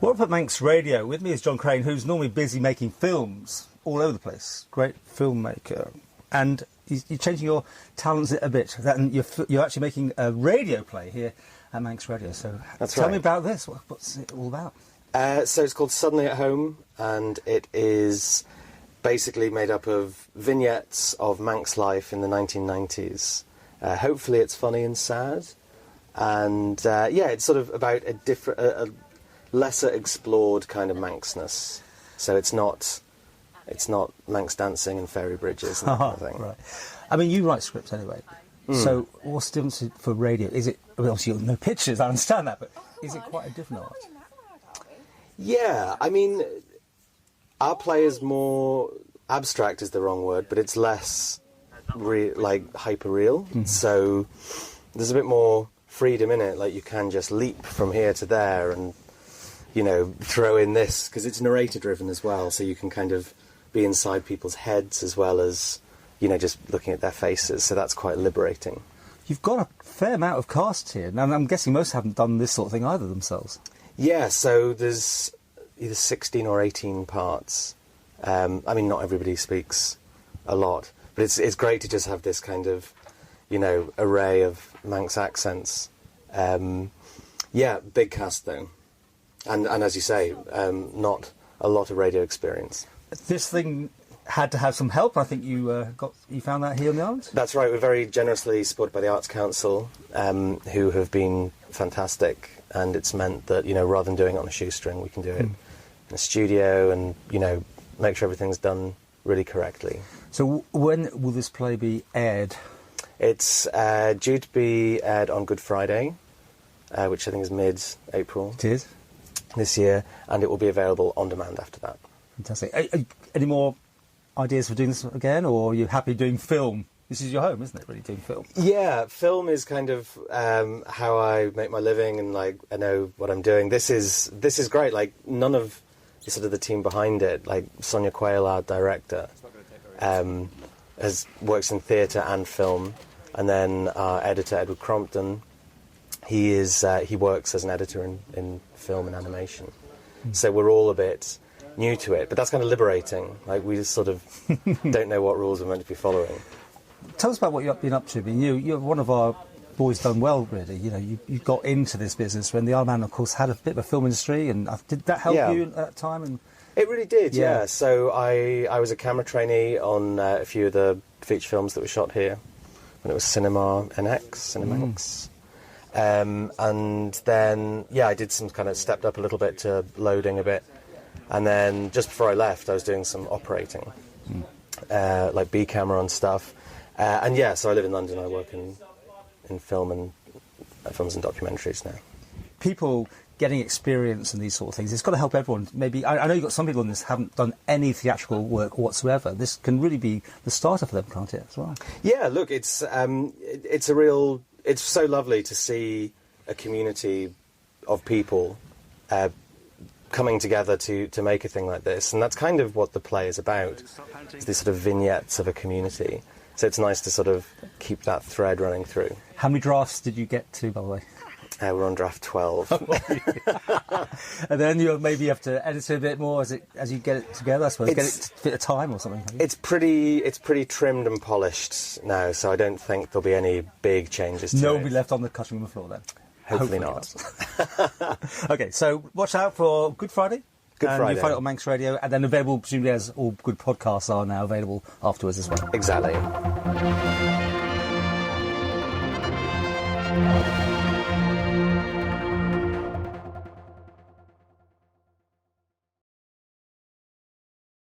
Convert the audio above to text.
Well, up at Manx Radio, with me is John Craine, who's normally busy making films all over the place. Great filmmaker. And you're changing your talents a bit. And you're actually making a radio play here at Manx Radio. So tell me about this. What's it all about? So it's called Suddenly at Home, and it is basically made up of vignettes of Manx life in the 1990s. Hopefully it's funny and sad. And it's sort of about a lesser explored kind of Manxness. So it's not Manx dancing and fairy bridges and that kind of thing. Right. I mean, you write scripts anyway. So what's the difference for radio? Is it, obviously no pictures, I understand that, but is it quite a different art? Yeah, I mean, our play is more abstract is the wrong word, but it's less hyper real. So there's a bit more freedom in it. Like, you can just leap from here to there and, throw in this, because it's narrator driven as well, so you can kind of be inside people's heads as well as, just looking at their faces, so that's quite liberating. You've got a fair amount of cast here. Now, I'm guessing most haven't done this sort of thing either themselves. Yeah, so there's either 16 or 18 parts. I mean, not everybody speaks a lot, but it's great to just have this kind of, array of Manx accents. Big cast though. And as you say, not a lot of radio experience. This thing had to have some help. I think you found that here in the island? That's right. We're very generously supported by the Arts Council, who have been fantastic. And it's meant that, rather than doing it on a shoestring, we can do it in a studio and, make sure everything's done really correctly. So when will this play be aired? It's due to be aired on Good Friday, which I think is mid-April. It is? This year, and it will be available on demand after that. Fantastic. Any more ideas for doing this again, or are you happy doing film? This is your home, isn't it, really, doing film? Yeah, film is kind of how I make my living, and, I know what I'm doing. This is great. None of the team behind it, Sonia Quayle, our director, works in theatre and film, and then our editor, Edward Crompton, he works as an editor in film and animation. So we're all a bit new to it, but that's kind of liberating. We just sort of don't know what rules we're meant to be following. Tell us about what you've been up to. I mean, you're one of our boys done well, really. You got into this business when the Isle of Man, of course, had a bit of a film industry, and did that help you at that time? And it really did, yeah. So I was a camera trainee on a few of the feature films that were shot here when it was Cinemax. And then, I did some kind of stepped up a little bit to loading a bit. And then just before I left, I was doing some operating, like B camera on stuff. So I live in London. I work in film and films and documentaries now. People getting experience in these sort of things, it's got to help everyone. Maybe I know you've got some people in this haven't done any theatrical work whatsoever. This can really be the starter for them, can't it, as well? Yeah, look, it's so lovely to see a community of people coming together to make a thing like this, and that's kind of what the play is about. It's these sort of vignettes of a community. So it's nice to sort of keep that thread running through. How many drafts did you get to, by the way? We're on draft 12. And then you maybe have to edit it a bit more as you get it together, I suppose. Get it to fit a time or something. It's pretty trimmed and polished now, so I don't think there'll be any big changes to it. No will be left on the cutting room floor then? Hopefully not. OK, so watch out for Good Friday. Good Friday. You find it on Manx Radio, and then available, presumably, as all good podcasts are now available afterwards as well. Exactly.